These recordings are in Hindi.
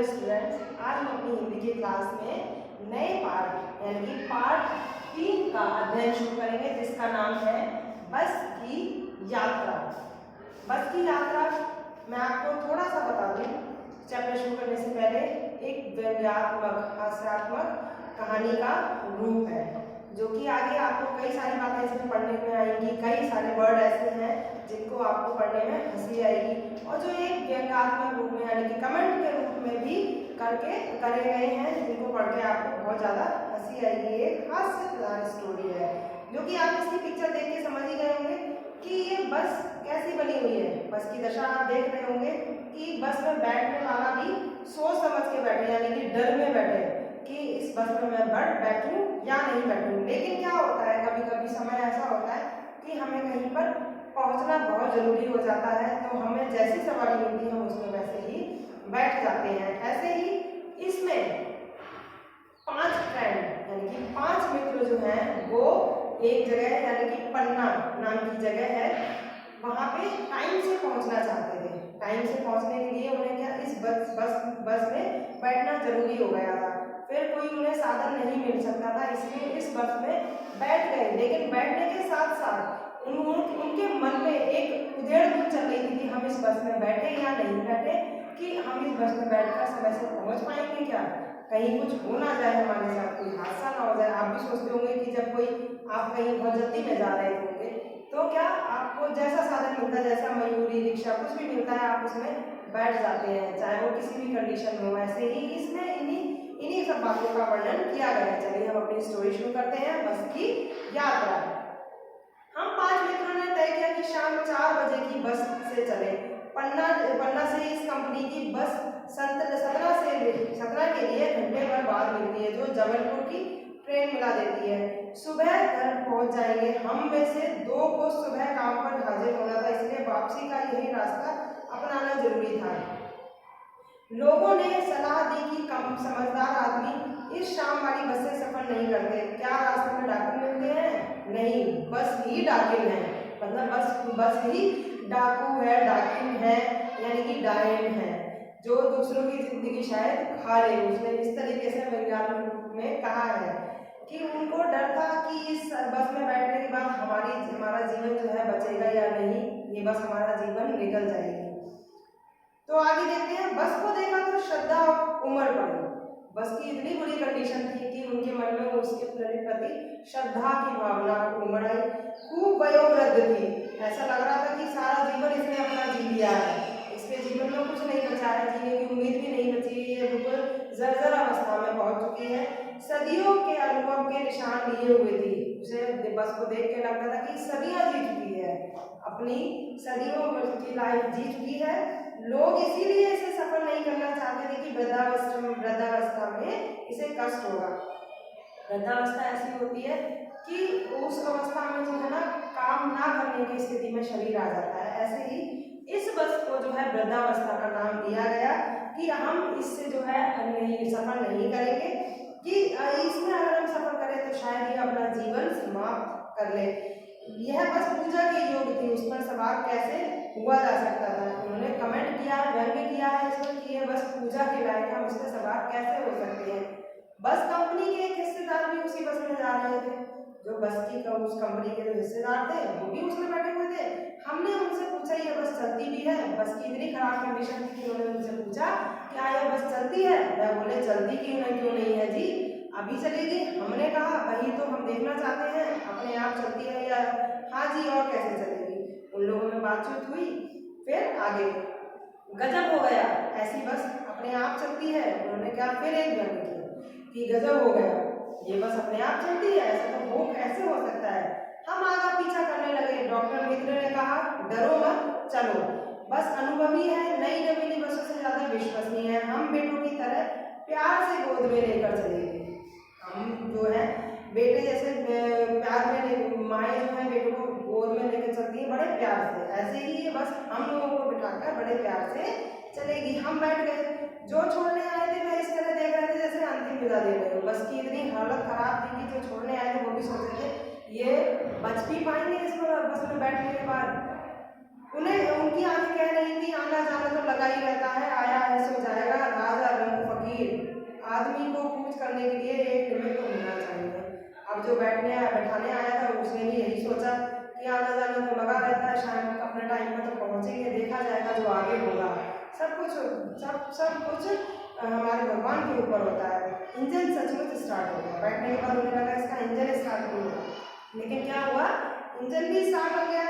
हेलो स्टूडेंट्स, आज हम अपनी हिंदी की क्लास में नए पार्ट यानी कि पार्ट 3 का अध्ययन शुरू करेंगे, जिसका नाम है बस की यात्रा। बस की यात्रा मैं आपको थोड़ा सा बता दूं, चैप्टर शुरू करने से पहले एक व्यंग्यात्मक हास्यात्मक कहानी का रूप है, जो कि आगे आपको कई सारी बातें इसमें पढ़ने में आएंगी। कई सारे वर्ड ऐसे हैं जिनको आपको पढ़ने में हंसी आएगी, और जो एक व्यंग्यात्मक रूप में यानी कि कमेंट के रूप में भी करे गए हैं, जिनको पढ़ के आपको बहुत ज़्यादा हंसी आएगी। एक हास्य प्रधान स्टोरी है, जो कि आप इसकी पिक्चर देख के समझ ही गए होंगे कि ये बस कैसी बनी हुई है। बस की दशा आप देख रहे होंगे कि बस में बैठने वाला भी सोच समझ के बैठे, यानी कि डर में बैठे कि इस बस में मैं बैठूं या नहीं बैठूं। लेकिन क्या होता है, कभी कभी समय ऐसा होता है कि हमें कहीं पर पहुंचना बहुत जरूरी हो जाता है, तो हमें जैसी सवारी मिलती है हम उसमें वैसे ही बैठ जाते हैं। ऐसे ही इसमें 5 फ्रेंड यानी कि 5 मित्र जो हैं वो एक जगह यानी कि पन्ना नाम की जगह है, वहां पे टाइम से पहुंचना चाहते थे। टाइम से पहुंचने के लिए उन्हें क्या इस बस में बैठना जरूरी हो गया था। फिर कोई उन्हें साधन नहीं मिल सकता था, इसलिए इस बस में बैठ गए। लेकिन बैठने के साथ साथ उनके मन में एक उधेड़-बुन चल रही थी कि हम इस बस में बैठे या नहीं बैठे, कि हम इस बस में बैठकर समय से पहुंच पाएंगे क्या, कहीं कुछ हो ना जाए, हमारे साथ कोई हादसा ना हो जाए। आप भी सोचते होंगे कि जब कोई आप कहीं बहुत जल्दी में जा रहे होंगे तो क्या आपको जैसा साधन मिलता है, जैसा मयूरी रिक्शा कुछ भी मिलता है, आप उसमें बैठ जाते हैं, चाहे वो किसी भी कंडीशन में हो। ऐसे ही इसमें इन्हीं सब बातों का वर्णन किया गया है। चलिए हम अपनी स्टोरी शुरू करते हैं, बस की यात्रा। हम 5 मित्रों ने तय किया कि शाम 4 बजे की बस से चले। पन्ना से इस कंपनी की बस 17 के लिए घंटे भर बाद मिलती है, जो जबलपुर की ट्रेन मिला देती है। सुबह घर पहुंच जाएंगे। हम में से 2 को सुबह काम पर हाजिर होना था, इसलिए वापसी का यही रास्ता अपनाना जरूरी था। लोगों ने सलाह दी कि कम समझदार आदमी इस शाम वाली बस से सफर नहीं करते। क्या रास्ते में डाकू मिलते हैं? नहीं, बस ही डाकिन है, मतलब बस ही डाकू है, डाकिन है, यानी कि डायन है, जो दूसरों की जिंदगी शायद खा ले। उसने इस तरीके से व्यंग्यात्मक रूप में कहा है कि उनको डर था कि इस बस में बैठने के बाद हमारा जीवन जो है बचेगा या नहीं, ये बस हमारा जीवन निकल जाएगी। तो आगे देखते हैं। बस को देखा तो श्रद्धा उमड़ पड़ी। बस की इतनी बुरी कंडीशन थी कि उनके मन में उसके प्रति श्रद्धा की भावना उमड़ आई। खूब वयोवृद्ध थी, ऐसा लग रहा था कि सारा जीवन इसने अपना जी लिया है, इसके जीवन में कुछ नहीं बचा है, जीने की उम्मीद भी नहीं बची, ये बिल्कुल जर्जर अवस्था में पहुंच चुकी है। सदियों के अनुभव के निशान लिए हुए थी। उसे बस को देख के लगता था कि सदियां जी चुकी है, अपनी सदियों की लाइफ जी चुकी है। लोग इसीलिए इसे सफल नहीं करना चाहते थे कि वृद्धावस्था में इसे कष्ट होगा। वृद्धावस्था ऐसी होती है कि उस अवस्था में जो है ना, काम ना करने की स्थिति में शरीर आ जाता है। ऐसे ही इस बस को जो है वृद्धावस्था का नाम दिया गया कि हम इससे जो है सफर नहीं करेंगे, कि इसमें अगर हम सफर करें तो शायद ये अपना जीवन समाप्त कर ले। यह बस पूजा के योग्य थी, उस पर सवार कैसे हुआ जा सकता था। उन्होंने कमेंट किया, व्यंग्य किया है इसमें कि यह बस पूजा के लायक, हम इस पर सवार कैसे हो सकते हैं। बस कंपनी के एक हिस्सेदार भी उसी बस में जा रहे थे, जो बस की उस कंपनी के जो हिस्सेदार थे वो भी उसमें बैठे हुए थे। हमने उनसे पूछा ये बस चलती भी है? बस की इतनी खराब कंडीशन थी कि उन्होंने उनसे पूछा क्या यह बस चलती है? वह बोले चलती क्यों नहीं है जी, अभी चलेगी। हमने कहा वही तो हम देखना चाहते हैं, अपने आप चलती है या? हाँ जी, और कैसे चलेगी। उन लोगों में बातचीत हुई, फिर आगे गजब हो गया, ऐसी बस अपने आप चलती है। उन्होंने क्या फिर एक व्यंग्य किया कि गजब हो गया, ये बस अपने आप चलती है, ऐसा तो हो कैसे हो सकता है। हम आगा पीछा करने लगे। डॉक्टर मित्र ने कहा डरो मत, चलो, बस अनुभवी है, नई नवीनी बसों से ज्यादा विश्वसनीय है, हम बेटों की तरह प्यार से गोद में लेकर चलेंगे। हम जो है बेटे जैसे प्यार में माएँ जो है बेटों को गोद में लेकर चलती है बड़े प्यार से, ऐसे ही ये बस हम लोगों को बिठाकर बड़े प्यार से चलेगी। हम बैठ गए। जो छोड़ने आए थे वह इस तरह देख रहे थे जैसे अंतिम विदा दे रहे हो। बस की इतनी हालत खराब थी कि जो छोड़ने आए थे वो भी सोच रहे थे ये बच भी पाएंगे इसमें बस में बैठने के बाद। उन्हें उनकी आंखें कह रही थी आना जाना तो लगा ही रहता है, आया है सो जाएगा, राजा रंग आदमी को कूच करने के लिए एक लिमिट तो होना चाहिए। अब जो बैठाने आया था उसने भी यही सोचा कि आना जाना तो लगा रहता है, शाम को अपने टाइम पर तो पहुंचेंगे, देखा जाएगा जो आगे होगा। सब कुछ हमारे भगवान के ऊपर होता है। इंजन सचमुच स्टार्ट हो गया, बैठने के बाद उन्हें लगा इसका इंजन स्टार्ट नहीं होगा, लेकिन क्या हुआ, इंजन भी स्टार्ट हो गया।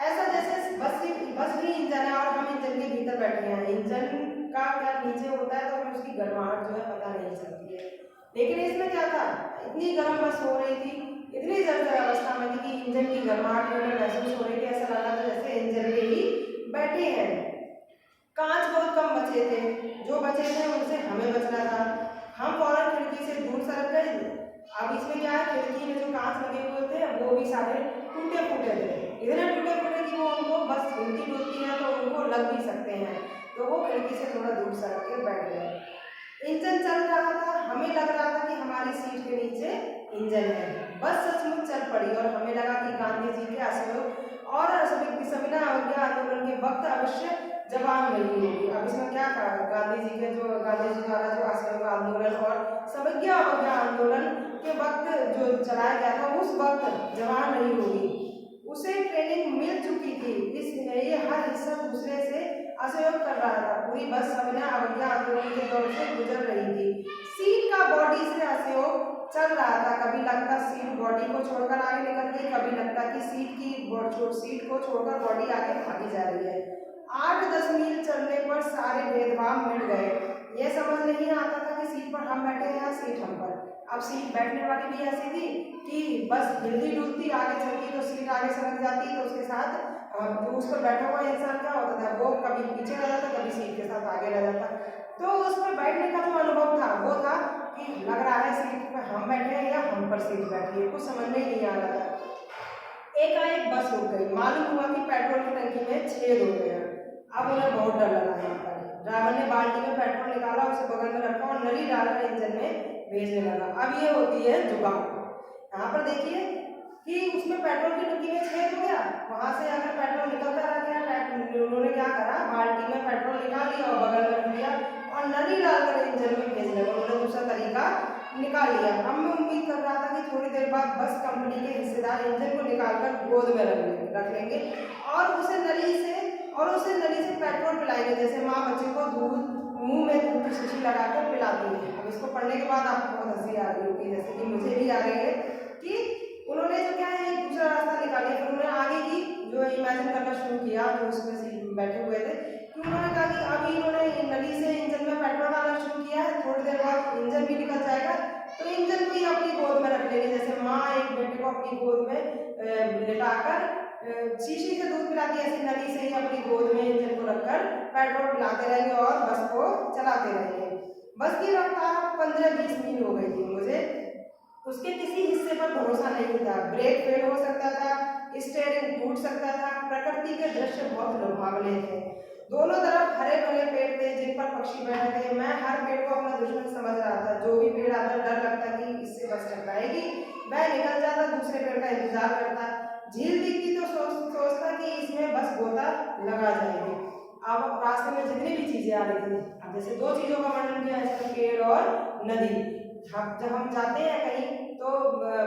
ऐसा जैसे बस भी इंजन है और हम इंजन के भीतर बैठे हैं। इंजन का क्या नीचे होता है तो हमें उसकी गर्माहट जो है पता नहीं चलती है, लेकिन इसमें क्या था, इतनी गर्म बस हो रही थी, इतनी जर्जर अवस्था में थी कि इंजन की गर्माहट हमें महसूस हो रही थी। ऐसा लगा था जैसे इंजन में ही बैठे हैं। कांच बहुत कम बचे थे, जो बचे थे उनसे हमें बचना था। हम फौरन खिड़की से दूर सरक गए। अब इसमें क्या है, खिड़की में जो कांच लगे हुए थे वो भी सारे टूटे फूटे थे, इतने टूटे फूटे कि वो उनको बस हिलती डुलती है तो उनको लग भी सकते हैं, तो वो खिड़की से थोड़ा दूर सरक के बैठ गए। इंजन चल रहा था, हमें लग रहा था कि हमारी सीट के नीचे इंजन है। बस सचमुच चल पड़ी और हमें लगा कि गांधी जी के असहयोग और सविनय अवज्ञा आंदोलन के वक्त अवश्य जवाब मिली होगी। अब इसमें क्या कहा, गांधी जी द्वारा जो असहयोग आंदोलन और सविनय अवज्ञा आंदोलन के वक्त जो चलाया गया था उस वक्त जवान नहीं होगी, उसे ट्रेनिंग मिल चुकी थी, इसलिए ये हर हिस्सा दूसरे से असहयोग कर रहा था। पूरी बस सविनय अवज्ञा आंदोलन के दौर से गुजर रही थी। सीट का बॉडी से असहयोग चल रहा था, कभी लगता सीट बॉडी को छोड़कर आगे निकल गई, कभी लगता कि सीट को छोड़कर बॉडी आगे भागी जा रही है। 8-10 मील चलने पर सारे भेदभाव मिट गए। यह समझ नहीं आता था कि सीट पर हम बैठे हैं या सीट हम पर। अब सीट बैठने वाली भी ऐसी थी कि बस हिलती डुलती आगे चलती तो सीट आगे सरक जाती, तो उसके साथ जो उस पर बैठा हुआ इंसान क्या होता था, वो कभी पीछे रह जाता, कभी सीट के साथ आगे रह जाता। तो उस पर बैठने का जो अनुभव था वो था कि लग रहा है सीट पर हम बैठे हैं या हम पर सीट बैठी है, कुछ समझ में ही नहीं आ रहा था। एकाएक बस रुक गई, मालूम हुआ कि पेट्रोल की टंकी में छेद हो गया। अब उन्हें बहुत डर लगा। यहाँ पर ड्राइवर ने बाल्टी में पेट्रोल निकाला, उसे बगल में रखा और नली डालकर इंजन में भेजने लगा। अब ये होती है जुगाड़। यहाँ पर देखिए कि उसमें पेट्रोल की टंकी में छेद हो गया, वहां से अगर पेट्रोल निकलता रह गया, उन्होंने क्या करा, बाल्टी में पेट्रोल निकाल लिया और बगल में रख दिया और नली डालकर इंजन में भेजने लगा। उन्होंने दूसरा तरीका निकाल लिया। अब मैं उम्मीद कर रहा था कि थोड़ी देर बाद बस कंपनी के हिस्सेदार इंजन को निकालकर गोद में रख लेंगे और उसे नली से पेट्रोल पिलाएंगे, जैसे माँ बच्चे को दूध मुंह में दूध की शीशी लगाकर पिलाती है। अब इसको पढ़ने के बाद आपको बहुत हंसी आ रही होगी, जैसे कि मुझे भी आ रही है, कि उन्होंने जो क्या है एक दूसरा रास्ता निकाला। फिर उन्होंने आगे की जो इमेजिन करना शुरू किया, जो उसमें बैठे हुए थे, कि उन्होंने कहा कि अभी इन्होंने नली से इंजन में पेट्रोल डालना शुरू किया है, थोड़ी देर बाद इंजन भी निकल जाएगा तो इंजन को ही अपनी गोद में रख लेंगे, जैसे माँ एक बेटे को अपनी गोद में लिटाकर शीशी से दूध पिलाती है, ऐसी नली से ही अपनी गोद में इंजन को रखकर पेट्रोल पिलाते रहेंगे और बस को चलाते रहेंगे। बस की रफ्तार 15-20 मील हो गई थी। मुझे उसके किसी हिस्से पर भरोसा नहीं था, ब्रेक फेल हो सकता था, स्टीयरिंग टूट सकता था। प्रकृति के दृश्य बहुत लुभावने थे, दोनों तरफ हरे भरे पेड़ थे जिन पर पक्षी बैठे थे। मैं हर पेड़ को अपना दुश्मन समझ रहा था, जो भी पेड़ आता डर लगता कि इससे बस टकराएगी, मैं निकल जाता, दूसरे पेड़ का इंतजार करता। झील दिखती तो सोचता कि इसमें बस गोता लगा जाएगी। अब रास्ते में जितनी भी चीजें आ रही थी, अब जैसे दो चीजों का वर्णन किया है, पेड़ और नदी। जब हम जाते हैं कहीं तो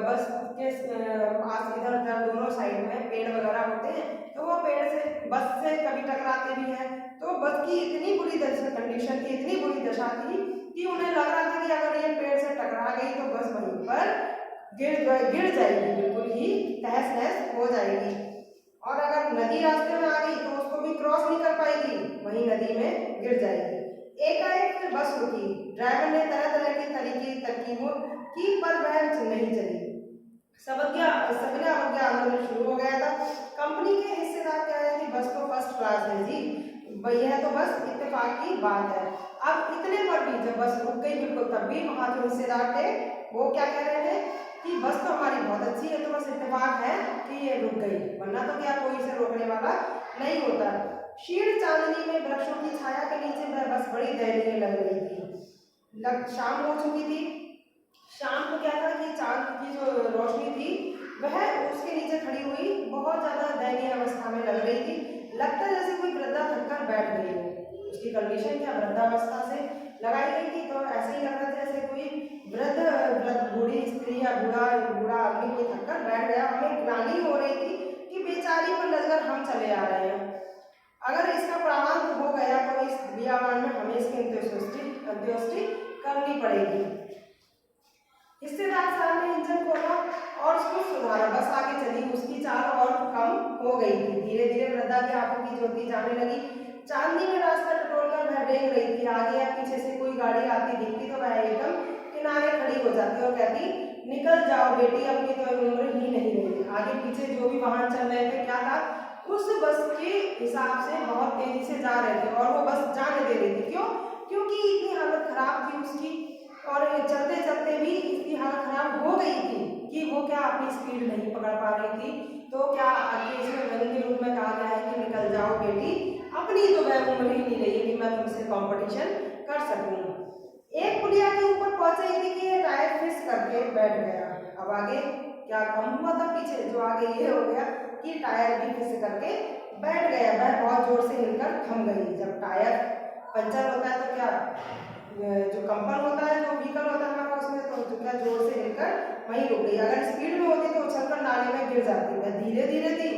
बस के इधर उधर दोनों साइड में पेड़ वगैरह होते हैं, तो वो पेड़ से बस से कभी टकराते भी हैं। तो बस की इतनी बुरी कंडीशन थी, इतनी बुरी दशा थी कि उन्हें लग रहा था कि अगर ये पेड़ से टकरा गई तो बस वहीं पर गिर जाएगी, बिल्कुल ही तहस नहस हो जाएगी। और अगर नदी रास्ते में आ गई तो उसको भी क्रॉस नहीं कर पाएगी, वहीं नदी में गिर जाएगी। एकाएक फिर बस रुकी। ड्राइवर ने तरह तरह की तरकीबों की, पर वह नहीं चली। सविनय अवज्ञा आंदोलन शुरू हो गया था। कंपनी के हिस्सेदार कह रहे थे बस तो फर्स्ट क्लास है जी, यह तो बस इत्तेफाक की बात है। अब इतने पर भी जब बस रुक गई बिल्कुल, तब भी वहां जो हिस्सेदार थे वो क्या कह रहे थे कि बस तो हमारी बहुत अच्छी है, तो बस इत्तेफाक है कि ये रुक गई, वरना तो क्या कोई इसे रोकने वाला नहीं होता। क्षीण चांदनी में वृक्षों की छाया के नीचे वह बस बड़ी दयनीय लग रही थी। शाम हो चुकी थी। शाम को क्या था कि चांद की जो रोशनी थी वह उसके नीचे खड़ी हुई बहुत ज्यादा दयनीय अवस्था में लग रही थी। लगता जैसे कोई वृद्धा थककर बैठ गई हो। उसकी कंडीशन क्या वृद्धावस्था से लगाई गई थी, तो ऐसे ही लग रहा था जैसे मतलब बूढ़ी स्त्री या बूढ़ा आदमी कोई थककर बैठ गया, हमें ग्लानि हो रही थी कि बेचारी पर लगकर हम चले आ रहे हैं। अगर इसका प्रावधान हो गया तो इस बियाबान में हमें इसकी अंत्येष्टि करनी पड़ेगी। हिस्सेदार साहब ने इंजन खोला और उसको सुधारा, बस आगे चली। उसकी चाल और कम हो गई थी। धीरे धीरे वृद्धा की आंखों की ज्योति जाने लगी। चांदनी में रास्ता टटोलकर वह रेंग रही थी। आगे या पीछे से कोई गाड़ी आती दिखती तो वह एकदम किनारे खड़ी हो जाती और कहती, निकल जाओ बेटी, अपनी तो उम्र ही नहीं रही। आगे पीछे जो भी वाहन चल रहे थे, क्या था, उस बस के हिसाब से बहुत तेजी से जा रहे थे और वो बस जाने दे रही थी। क्यों? क्योंकि इतनी हालत खराब थी उसकी, और चलते चलते भी इसकी हालत खराब हो गई थी कि वो क्या अपनी स्पीड नहीं पकड़ पा रही थी। तो क्या आगे इसमें वजन के रूप में कहा गया है कि निकल जाओ बेटी, अपनी तो वह उम्र ही नहीं रही कि मैं तुमसे कंपटीशन कर सकूं। एक पुलिया के ऊपर पहुंचे थी कि ये टायर फिस करके बैठ गया। अब आगे क्या कम हुआ था पीछे, जो आगे ये हो गया कि टायर भी फिस करके बैठ गया। वह बहुत जोर से हिलकर थम गई। जब टायर पंचर होता है तो क्या जो कंपन होता है, जो व्हीकल होता है हमारा, उसमें तो क्या जोर से हिलकर वहीं रुक गई। अगर स्पीड में होती तो उछलकर नाले में गिर जाती। वह धीरे धीरे थी,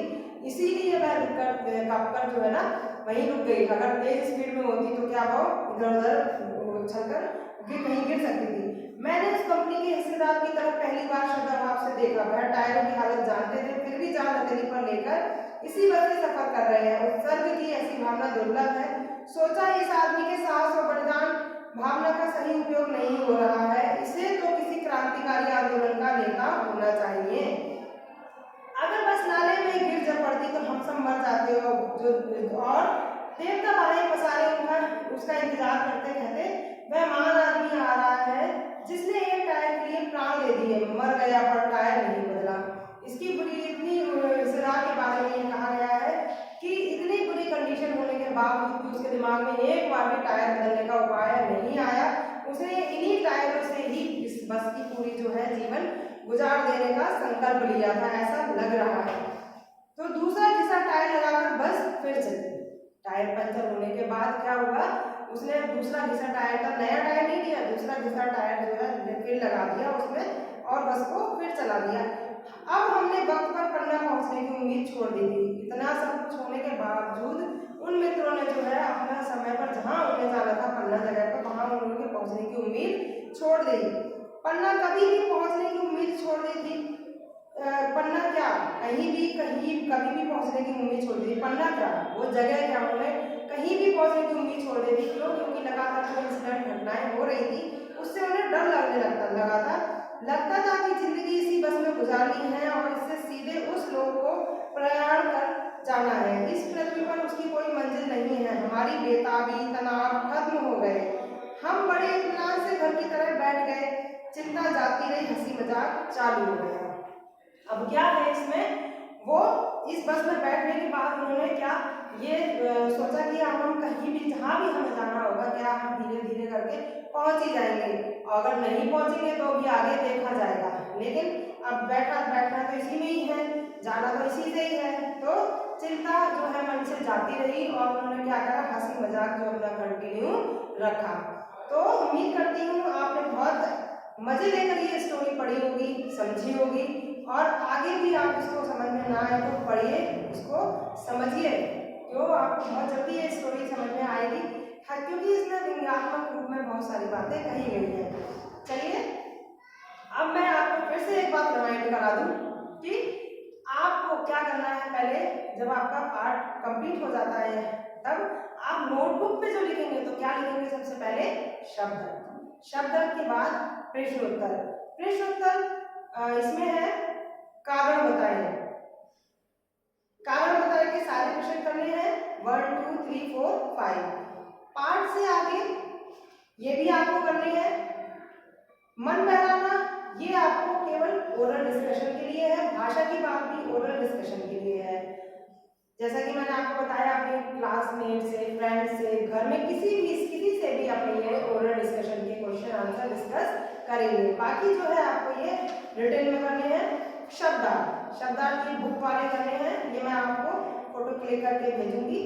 इसीलिए वह रुककर जो है ना वहीं रुक गई। अगर तेज स्पीड में होती तो क्या वो इधर उधर उछलकर कहीं गिर सकती थी। मैंने इस कंपनी के हिस्सेदार की तरफ पहली बार श्रद्धाभाव से देखा। वह टायरों की हालत जानते थे, फिर भी जान हथेली पर लेकर इसी बस से सफर कर रहे हैं। उत्सर्ग की ऐसी भावना दुर्लभ है। सोचा, इस आदमी के साहस और बलिदान भावना का सही उपयोग नहीं हो रहा है। इसे तो किसी क्रांतिकारी आंदोलन का नेता होना चाहिए। अगर बस नाले में गिर जब पड़ती तो हम सब मर जाते हो। और देवता बाहें पसारे उसका इंतजार करते कहते, वह महान आदमी आ रहा है जिसने एक टायर के लिए प्राण दे दिए, मर गया पर टायर नहीं बदला। इसकी बुरी इतनी सजा के बारे में ये कहा गया है कि इतनी बुरी कंडीशन होने के बावजूद भी उसके दिमाग में एक बार भी टायर बदलने का उपाय नहीं आया। उसने इन्हीं टायरों से ही इस बस की पूरी जो है जीवन गुजार देने का संकल्प लिया था, ऐसा लग रहा है। तो दूसरा घिसा टायर लगाकर बस फिर चली। टायर पंचर होने के बाद क्या हुआ, उसने दूसरा घिसा टायर का नया टायर नहीं लिया, दूसरा घिसा टायर जो है फिर लगा दिया उसमें और बस को फिर चला दिया। अब हमने वक्त पर पन्ना पहुंचने की उम्मीद छोड़ दी थी। इतना सब कुछ होने के बावजूद उन मित्रों ने जो है अपना समय पर जहां उन्हें जाना था पन्ना जगह पर, वहां उन्होंने पहुंचने की उम्मीद छोड़ दी। पन्ना कभी भी पहुंचने की उम्मीद छोड़ दी थी। पन्ना क्या, कहीं कभी भी पहुंचने की उम्मीद छोड़ दी। पन्ना क्या, वो जगह क्या, उन्होंने कहीं भी पहुंचने की उम्मीद छोड़ दी थी। क्यों? क्योंकि लगातार जो इंसिडेंट घटनाएं हो रही थी उससे उन्हें डर लगने लगता था कि जिंदगी इसी बस में गुजारनी है और इससे सीधे उस लोग को प्रयाण कर जाना है। इस पृथ्वी पर उसकी कोई मंजिल नहीं है। हमारी बेताबी तनाव खत्म हो गए। हम बड़े इत्मीनान से घर की तरह बैठ गए। चिंता जाती रही, हंसी मजाक चालू हो गया। अब क्या है इसमें, वो इस बस में बैठने के बाद उन्होंने क्या ये सोचा कि अब हम कहीं भी जहाँ भी हमें जाना होगा क्या हम धीरे धीरे करके पहुंच ही जाएंगे, अगर नहीं पहुंचेंगे तो भी आगे देखा जाएगा। लेकिन अब बैठना तो इसी में ही है, जाना तो इसी से ही है। तो चिंता जो है मन से जाती रही और उन्होंने क्या करा, हंसी मजाक जो अपना कंटिन्यू रखा। तो उम्मीद करती हूँ आपने बहुत मजे लेकर ये स्टोरी पढ़ी होगी, समझी होगी, और आगे भी आप इसको समझ में ना आए तो पढ़िए, इसको समझिए। क्यों, आपको बहुत जल्दी ये स्टोरी समझ में आएगी, क्योंकि इसमें व्यंग्यात्मक रूप में बहुत सारी बातें कही गई हैं। चलिए, अब मैं आपको फिर से एक बात रिमाइंड करा दूं कि आपको क्या करना है। पहले जब आपका पार्ट कंप्लीट हो जाता है तब आप नोटबुक पे जो लिखेंगे तो क्या लिखेंगे, सबसे पहले शब्द के बाद प्रश्नोत्तर इसमें है कारण बताएं के सारे प्रश्न करने हैं 1 2 3 4 5। पार्ट से आगे ये भी आपको करने हैं। मन बहलाना ये आपको केवल ओरल डिस्कशन के लिए है, भाषा की बात भी ओरल डिस्कशन के लिए है। जैसा कि मैंने आपको बताया, अपने क्लासमेट से, फ्रेंड से, घर में किसी से भी अपने ये ओरल डिस्कशन के क्वेश्चन आंसर डिस्कस करेंगे। बाकी जो है आपको ये रिटन में करने हैं। शब्दार्थ की बुक वाले करने हैं, ये मैं आपको फोटो क्लिक करके भेजूंगी।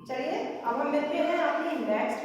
चलिए, अब हम मिलते हैं अपनी नेक्स्ट